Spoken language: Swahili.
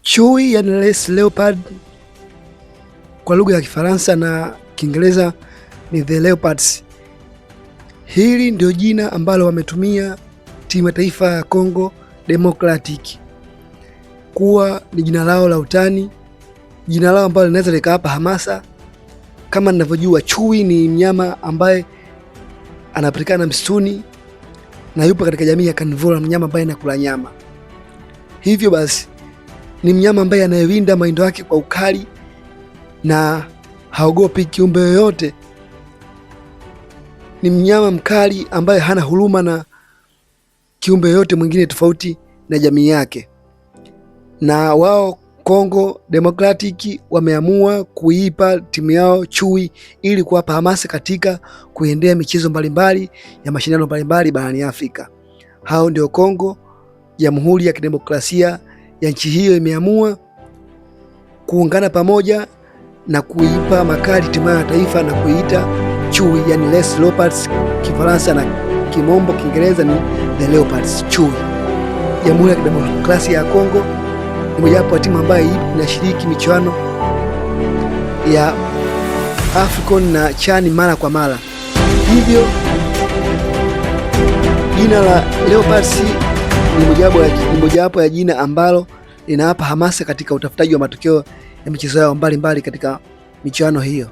Chui yani Les Leopard kwa lugha ya Kifaransa na Kiingereza ni The Leopards. Hili ndio jina ambalo wametumia timu ya taifa ya Congo Democratic kuwa ni jina lao la utani, jina lao ambalo linaweza likawapa hamasa. Kama ninavyojua, chui ni mnyama ambaye anapatikana msituni na yupo katika jamii ya carnivora, mnyama ambaye anakula nyama. Hivyo basi ni mnyama ambaye anayewinda mawindo yake kwa ukali na haogopi kiumbe yoyote. Ni mnyama mkali ambaye hana huruma na kiumbe yoyote mwingine tofauti na jamii yake. Na wao Congo Democratic wameamua kuipa timu yao chui ili kuwapa hamasa katika kuendea michezo mbalimbali ya mashindano mbalimbali barani Afrika. Hao ndio Congo, Jamhuri ya Kidemokrasia ya nchi hiyo imeamua kuungana pamoja na kuipa makali timu ya taifa na kuita chui, yani Les Leopards Kifaransa na Kimombo Kiingereza ni The Leopards, chui. Jamhuri ya Kidemokrasia ya Kongo ni mojawapo ya timu ambayo inashiriki michuano ya Afcon na CHAN mara kwa mara. Hivyo jina la Leopards ni mojawapo ya jina ambalo linawapa hamasa katika utafutaji wa matokeo ya michezo yao mbalimbali katika michuano hiyo.